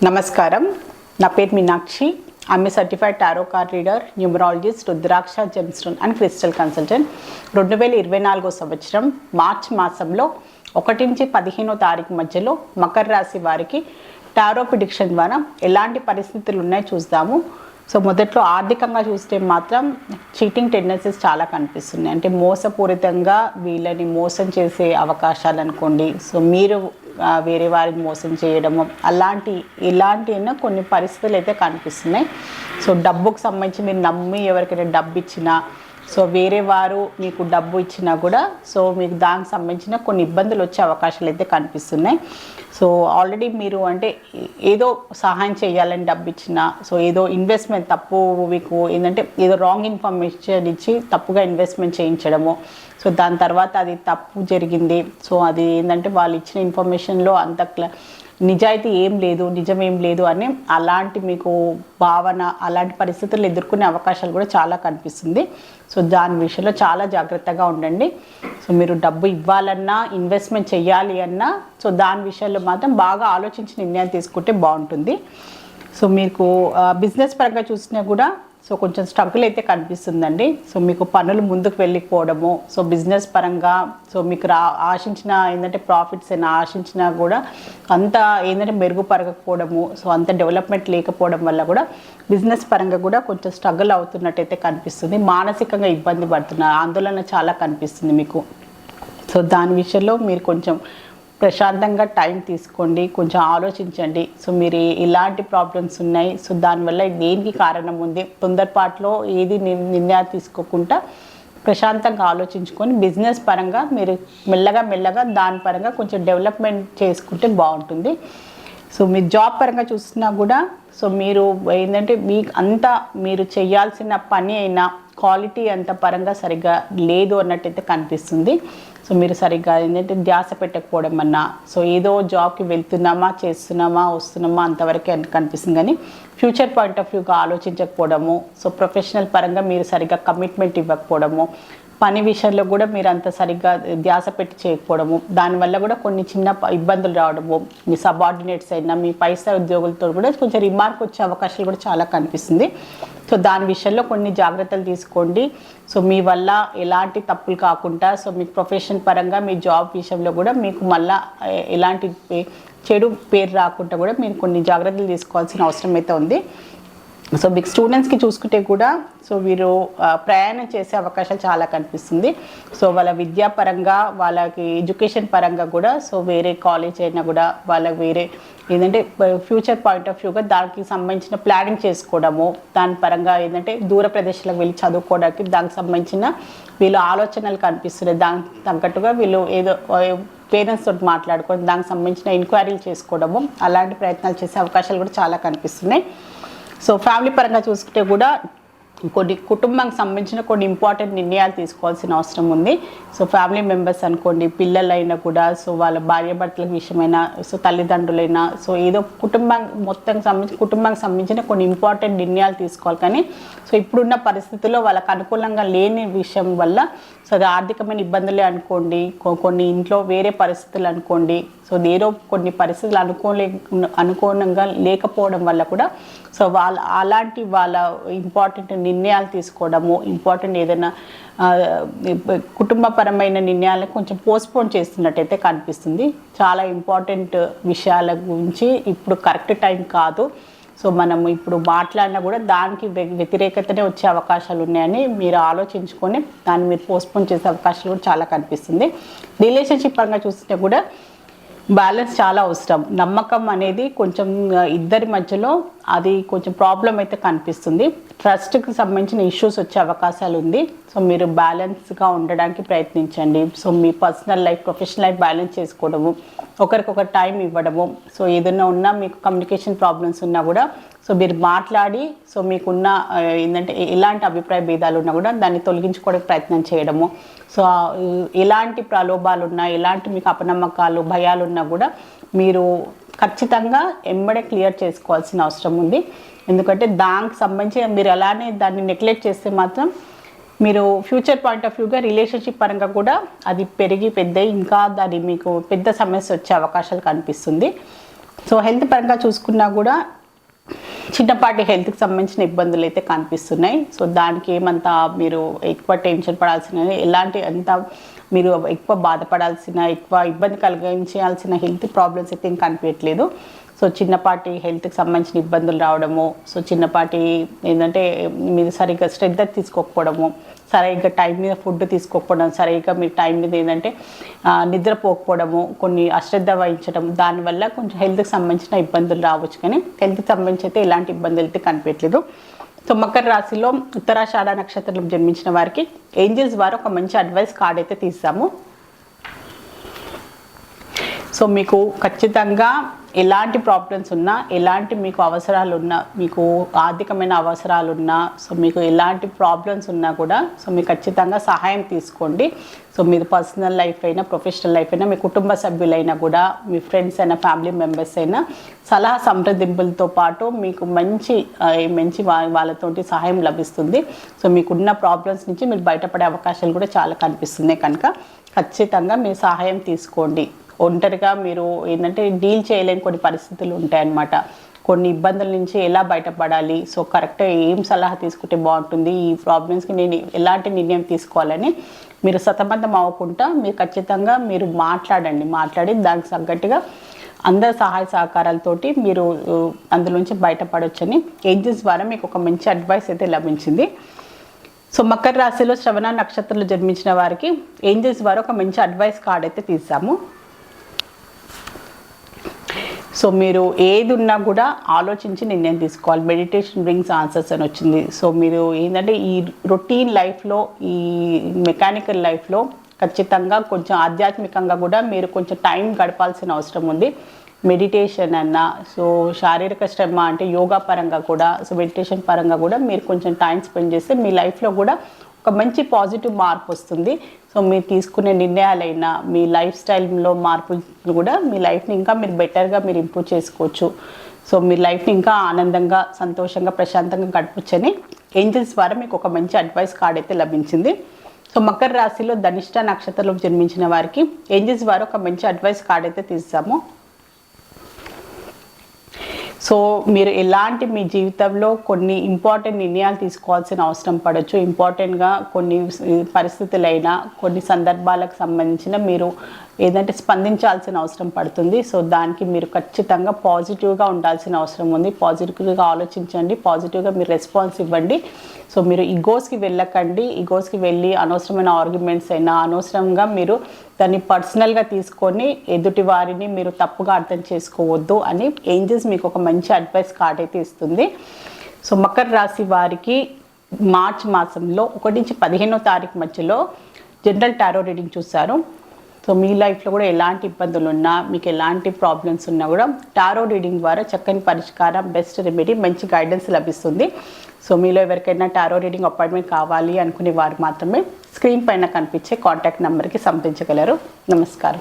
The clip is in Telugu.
నమస్కారం. నా పేరు Meenakshi. I'm a certified tarot card reader, numerologist, rudraksha gemstone and crystal consultant. 2024 సంవత్సరం మార్చి మాసంలో 1 నుంచి 15వ తారీఖు మధ్యలో మకర రాశి వారికి టారో ప్రిడిక్షన్ ద్వారా ఎలాంటి పరిస్థితులు ఉన్నాయో చూద్దాము. సో మొదట్లో ఆర్థికంగా చూస్తే మాత్రం చీటింగ్ టెండెన్సీస్ చాలా కనిపిస్తున్నాయి. అంటే మోసపూరితంగా వీళ్ళని మోసం చేసే అవకాశాలు అనుకోండి. సో మీరు వేరే వారిని మోసం చేయడము ఇలాంటి కొన్ని పరిస్థితులు అయితే కనిపిస్తున్నాయి. సో డబ్బుకు సంబంధించి మీరు నమ్మి ఎవరికైనా డబ్బు ఇచ్చినా, సో వేరే వారు మీకు డబ్బు ఇచ్చినా కూడా సో మీకు దానికి సంబంధించిన కొన్ని ఇబ్బందులు వచ్చే అవకాశాలు అయితే కనిపిస్తున్నాయి. సో ఆల్రెడీ మీరు అంటే ఏదో సహాయం చేయాలని డబ్బు ఇచ్చినా, సో ఏదో ఇన్వెస్ట్మెంట్ తప్పు మీకు ఏంటంటే ఏదో రాంగ్ ఇన్ఫర్మేషన్ ఇచ్చి తప్పుగా ఇన్వెస్ట్మెంట్ చేయించడము, సో దాని తర్వాత అది తప్పు జరిగింది. సో అది ఏంటంటే వాళ్ళు ఇచ్చిన ఇన్ఫర్మేషన్లో అంత నిజాయితీ ఏం లేదు, నిజం ఏం లేదు అని అలాంటి మీకు భావన, అలాంటి పరిస్థితులు ఎదుర్కొనే అవకాశాలు కూడా చాలా కనిపిస్తుంది. సో దాని విషయంలో చాలా జాగ్రత్తగా ఉండండి. సో మీరు డబ్బు ఇవ్వాలన్నా, ఇన్వెస్ట్మెంట్ చేయాలి అన్నా, సో దాని విషయంలో మాత్రం బాగా ఆలోచించి నిర్ణయం తీసుకుంటే బాగుంటుంది. సో మీకు బిజినెస్ పరంగా చూసినా కూడా సో కొంచెం స్ట్రగుల్ అయితే కనిపిస్తుందండి. సో మీకు పనులు ముందుకు వెళ్ళిపోవడము, సో బిజినెస్ పరంగా సో మీకు ఆశించిన ఏంటంటే ప్రాఫిట్స్ అయినా ఆశించినా కూడా అంత ఏంటంటే మెరుగుపరగకపోవడము, సో అంత డెవలప్మెంట్ లేకపోవడం వల్ల కూడా బిజినెస్ పరంగా కూడా కొంచెం స్ట్రగుల్ అవుతున్నట్టయితే కనిపిస్తుంది. మానసికంగా ఇబ్బంది పడుతున్న ఆందోళన చాలా కనిపిస్తుంది మీకు. సో దాని విషయంలో మీరు కొంచెం ప్రశాంతంగా టైం తీసుకోండి, కొంచెం ఆలోచించండి. సో మీరు ఇలాంటి ప్రాబ్లమ్స్ ఉన్నాయి, సో దానివల్ల దేనికి కారణం ఉంది, తొందరపాటులో ఏది నిర్ణయాలు తీసుకోకుండా ప్రశాంతంగా ఆలోచించుకొని బిజినెస్ పరంగా మీరు మెల్లగా దాని పరంగా కొంచెం డెవలప్మెంట్ చేసుకుంటే బాగుంటుంది. సో మీ జాబ్ పరంగా చూసినా కూడా సో మీరు ఏంటంటే మీరు చేయాల్సిన పని అయినా క్వాలిటీ అంత పరంగా సరిగ్గా లేదు అన్నట్టయితే కనిపిస్తుంది. సో మీరు సరిగ్గా ఏంటంటే ధ్యాస పెట్టకపోవడం అన్నా, సో ఏదో జాబ్కి వెళ్తున్నామా, చేస్తున్నామా, వస్తున్నామా అంతవరకే కనిపిస్తుంది. కానీ ఫ్యూచర్ పాయింట్ ఆఫ్ వ్యూగా ఆలోచించకపోవడము, సో ప్రొఫెషనల్ పరంగా మీరు సరిగ్గా కమిట్మెంట్ ఇవ్వకపోవడము, పని విషయంలో కూడా మీరు అంత సరిగ్గా ధ్యాస పెట్టి చేయకపోవడము, దానివల్ల కూడా కొన్ని చిన్న ఇబ్బందులు రావడము, మీ సబార్డినేట్స్ అయినా మీ పైసా ఉద్యోగులతో కూడా కొంచెం రిమార్క్ వచ్చే అవకాశాలు కూడా చాలా కనిపిస్తుంది. సో దాని విషయంలో కొన్ని జాగ్రత్తలు తీసుకోండి. సో మీ వల్ల ఎలాంటి తప్పులు కాకుండా, సో మీ ప్రొఫెషన్ పరంగా మీ జాబ్ విషయంలో కూడా మీకు మళ్ళీ ఎలాంటి చెడు పేరు రాకుండా కూడా మీరు కొన్ని జాగ్రత్తలు తీసుకోవాల్సిన అవసరం అయితే ఉంది. సో మీకు స్టూడెంట్స్కి చూసుకుంటే కూడా సో వీరు ప్రయాణం చేసే అవకాశాలు చాలా కనిపిస్తుంది. సో వాళ్ళ విద్యాపరంగా, వాళ్ళకి ఎడ్యుకేషన్ పరంగా కూడా సో వేరే కాలేజ్ అయినా కూడా వాళ్ళకి వేరే ఏంటంటే ఫ్యూచర్ పాయింట్ ఆఫ్ వ్యూగా దానికి సంబంధించిన ప్లానింగ్ చేసుకోవడము, దాని పరంగా ఏంటంటే దూర ప్రదేశాలకు వెళ్ళి చదువుకోవడానికి దానికి సంబంధించిన వీళ్ళు ఆలోచనలు కనిపిస్తున్నాయి. దానికి తగ్గట్టుగా వీళ్ళు ఏదో పేరెంట్స్ తోటి మాట్లాడుకోవడం, దానికి సంబంధించిన ఎంక్వైరీలు చేసుకోవడము, అలాంటి ప్రయత్నాలు చేసే అవకాశాలు కూడా చాలా కనిపిస్తున్నాయి. సో ఫ్యామిలీ పరంగా చూసుకుంటే కూడా కొన్ని కుటుంబానికి సంబంధించిన కొన్ని ఇంపార్టెంట్ నిర్ణయాలు తీసుకోవాల్సిన అవసరం ఉంది. సో ఫ్యామిలీ మెంబర్స్ అనుకోండి, పిల్లలైనా కూడా, సో వాళ్ళ భార్యాభర్తల విషయమైనా, సో తల్లిదండ్రులైనా, సో ఏదో కుటుంబానికి సంబంధించిన కొన్ని ఇంపార్టెంట్ నిర్ణయాలు తీసుకోవాలి. కానీ సో ఇప్పుడున్న పరిస్థితుల్లో వాళ్ళకి అనుకూలంగా లేని విషయం వల్ల సో అది ఆర్థికమైన ఇబ్బందులే అనుకోండి, కొన్ని ఇంట్లో వేరే పరిస్థితులు అనుకోండి, సో ఏదో కొన్ని పరిస్థితులు అనుకూలంగా లేకపోవడం వల్ల కూడా సో వాళ్ళ ఇంపార్టెంట్ నిర్ణయాలు తీసుకోవడము, ఇంపార్టెంట్ ఏదైనా కుటుంబపరమైన నిర్ణయాలను కొంచెం పోస్ట్పోన్ చేస్తున్నట్టయితే కనిపిస్తుంది. చాలా ఇంపార్టెంట్ విషయాల గురించి ఇప్పుడు కరెక్ట్ టైం కాదు. సో మనం ఇప్పుడు మాట్లాడినా కూడా దానికి వ్యతిరేకతనే వచ్చే అవకాశాలు ఉన్నాయని మీరు ఆలోచించుకొని దాన్ని మీరు పోస్ట్పోన్ చేసే అవకాశాలు కూడా చాలా కనిపిస్తుంది. రిలేషన్షిప్ పరంగా చూస్తే కూడా బ్యాలెన్స్ చాలా అవసరం. నమ్మకం అనేది కొంచెం ఇద్దరి మధ్యలో అది కొంచెం ప్రాబ్లం అయితే కనిపిస్తుంది. ట్రస్ట్కి సంబంధించిన ఇష్యూస్ వచ్చే అవకాశాలు ఉంది. సో మీరు బ్యాలెన్స్గా ఉండడానికి ప్రయత్నించండి. సో మీ personal life, professional life balance చేసుకోవడము, ఒకరికొకరు టైం ఇవ్వడము, సో ఏదైనా ఉన్నా మీకు కమ్యూనికేషన్ ప్రాబ్లమ్స్ ఉన్నా కూడా సో మీరు మాట్లాడి సో మీకున్న ఏంటంటే ఎలాంటి అభిప్రాయ భేదాలు ఉన్నా కూడా దాన్ని తొలగించుకోవడానికి ప్రయత్నం చేయడము, సో ఎలాంటి ప్రలోభాలు ఉన్నా, ఎలాంటి మీకు అపనమ్మకాలు, భయాలు ఉన్నా కూడా మీరు ఖచ్చితంగా ఎంబడే క్లియర్ చేసుకోవాల్సిన అవసరం ఉంది. ఎందుకంటే దానికి సంబంధించి మీరు అలానే దాన్ని నెగ్లెక్ట్ చేస్తే మాత్రం మీరు ఫ్యూచర్ పాయింట్ ఆఫ్ వ్యూగా రిలేషన్షిప్ పరంగా కూడా అది పెరిగి ఇంకా దాని మీకు పెద్ద సమస్య వచ్చే అవకాశాలు కనిపిస్తుంది. సో హెల్త్ పరంగా చూసుకున్నా కూడా చిన్నపాటి హెల్త్కి సంబంధించిన ఇబ్బందులు అయితే కనిపిస్తున్నాయి. సో దానికి ఏమంతా మీరు ఎక్కువ టెన్షన్ పడాల్సిన, ఎలాంటి అంత మీరు ఎక్కువ బాధపడాల్సిన, ఎక్కువ ఇబ్బంది కలిగించాల్సిన హెల్త్ ప్రాబ్లమ్స్ అయితే ఏం కనిపించట్లేదు. సో చిన్నపాటి హెల్త్కి సంబంధించిన ఇబ్బందులు రావడము, సో చిన్నపాటి ఏంటంటే మీరు సరిగ్గా శ్రద్ధ తీసుకోకపోవడము, సరిగ్గా టైం మీద ఫుడ్ తీసుకోకపోవడం, సరిగ్గా మీరు టైం మీద ఏంటంటే నిద్రపోకపోవడము, కొన్ని అశ్రద్ధ వహించడం, దానివల్ల కొంచెం హెల్త్కి సంబంధించిన ఇబ్బందులు రావచ్చు. కానీ హెల్త్కి సంబంధించి అయితే ఎలాంటి ఇబ్బందులు అయితే కనిపించలేదు. సో మకర రాశిలో ఉత్తరాషాఢ నక్షత్రం జన్మించిన వారికి ఏంజల్స్ వారు ఒక మంచి అడ్వైస్ కార్డ్ అయితే తీసాము. సో మీకు ఖచ్చితంగా ఎలాంటి ప్రాబ్లమ్స్ ఉన్నా, ఎలాంటి మీకు అవసరాలు ఉన్నా, మీకు ఆర్థికమైన అవసరాలు ఉన్నా, సో మీకు ఎలాంటి ప్రాబ్లమ్స్ ఉన్నా కూడా సో మీకు ఖచ్చితంగా సహాయం తీసుకోండి. సో మీరు పర్సనల్ లైఫ్ అయినా, ప్రొఫెషనల్ లైఫ్ అయినా, మీ కుటుంబ సభ్యులైనా కూడా, మీ ఫ్రెండ్స్ అయినా, ఫ్యామిలీ మెంబర్స్ అయినా సలహా సంప్రదింపులతో పాటు మీకు మంచి వాళ్ళతోటి సహాయం లభిస్తుంది. సో మీకున్న ప్రాబ్లమ్స్ నుంచి మీరు బయటపడే అవకాశాలు కూడా చాలా కనిపిస్తున్నాయి. కనుక ఖచ్చితంగా మీరు సహాయం తీసుకోండి. ఒంటరిగా మీరు ఏంటంటే డీల్ చేయలేని కొన్ని పరిస్థితులు ఉంటాయన్నమాట. కొన్ని ఇబ్బందుల నుంచి ఎలా బయటపడాలి, సో కరెక్ట్గా ఏం సలహా తీసుకుంటే బాగుంటుంది, ఈ ప్రాబ్లమ్స్కి నేను ఎలాంటి నిర్ణయం తీసుకోవాలని మీరు సతమతం అవ్వకుండా మీరు ఖచ్చితంగా మీరు మాట్లాడి దానికి తగ్గట్టుగా అందరి సహాయ సహకారాలతోటి మీరు అందులోంచి బయటపడవచ్చని ఏంజల్స్ ద్వారా మీకు ఒక మంచి అడ్వైస్ అయితే లభించింది. సో మకర రాశిలో శ్రవణ నక్షత్రంలో జన్మించిన వారికి ఏంజల్స్ ద్వారా ఒక మంచి అడ్వైస్ కార్డ్ అయితే తీసాము. సో మీరు ఏది ఉన్నా కూడా ఆలోచించి నిర్ణయం తీసుకోవాలి. మెడిటేషన్ బ్రింగ్స్ ఆన్సర్స్ అని వచ్చింది. సో మీరు ఏంటంటే ఈ రొటీన్ లైఫ్లో, ఈ మెకానికల్ లైఫ్లో ఖచ్చితంగా కొంచెం ఆధ్యాత్మికంగా కూడా మీరు కొంచెం టైం గడపాల్సిన అవసరం ఉంది. మెడిటేషన్ అన్నా, సో శారీరక శ్రమ అంటే యోగా పరంగా కూడా, సో మెడిటేషన్ పరంగా కూడా మీరు కొంచెం టైం స్పెండ్ చేస్తే మీ లైఫ్లో కూడా ఒక మంచి పాజిటివ్ మార్పు వస్తుంది. సో మీరు తీసుకునే నిర్ణయాలైనా, మీ లైఫ్ స్టైల్లో మార్పులు కూడా మీ లైఫ్ని ఇంకా మీరు బెటర్గా మీరు ఇంప్రూవ్ చేసుకోవచ్చు. సో మీ లైఫ్ని ఇంకా ఆనందంగా, సంతోషంగా, ప్రశాంతంగా గడపచ్చని ఏంజల్స్ ద్వారా మీకు ఒక మంచి అడ్వైస్ కార్డ్ అయితే లభించింది. సో మకర రాశిలో ధనిష్ట నక్షత్రంలో జన్మించిన వారికి ఏంజల్స్ వారు ఒక మంచి అడ్వైస్ కార్డ్ అయితే తీసాము. సో మీరు ఎలాంటి మీ జీవితంలో కొన్ని ఇంపార్టెంట్ నిర్ణయాలు తీసుకోవాల్సిన అవసరం పడవచ్చు. ఇంపార్టెంట్గా కొన్ని పరిస్థితులైనా, కొన్ని సందర్భాలకు సంబంధించిన మీరు ఏదంటే స్పందించాల్సిన అవసరం పడుతుంది. సో దానికి మీరు ఖచ్చితంగా పాజిటివ్గా ఉండాల్సిన అవసరం ఉంది. పాజిటివ్గా ఆలోచించండి, పాజిటివ్గా మీరు రెస్పాన్స్ ఇవ్వండి. సో మీరు ఈగోస్కి వెళ్ళకండి. ఈగోస్కి వెళ్ళి అనవసరమైన ఆర్గ్యుమెంట్స్ అయినా, అనవసరంగా మీరు దాన్ని పర్సనల్గా తీసుకొని ఎదుటి వారిని మీరు తప్పుగా అర్థం చేసుకోవద్దు అని ఏంజల్స్ మీకు ఒక మంచి అడ్వైస్ కార్డ్ అయితే ఇస్తుంది. సో మకర రాశి వారికి మార్చ్ మాసంలో 1 నుంచి 15వ తారీఖు మధ్యలో జనరల్ టారో రీడింగ్ చూస్తారు. సో మీ లైఫ్లో కూడా ఎలాంటి ఇబ్బందులు ఉన్నా, మీకు ఎలాంటి ప్రాబ్లమ్స్ ఉన్నా కూడా టారో రీడింగ్ ద్వారా చక్కని పరిష్కారం, బెస్ట్ రెమెడీ, మంచి గైడెన్స్ లభిస్తుంది. సో మీలో ఎవరికైనా టారో రీడింగ్ అపాయింట్మెంట్ కావాలి అనుకునే వారు మాత్రమే స్క్రీన్ పైన కనిపించే కాంటాక్ట్ నెంబర్కి సంప్రదించగలరు. నమస్కారం.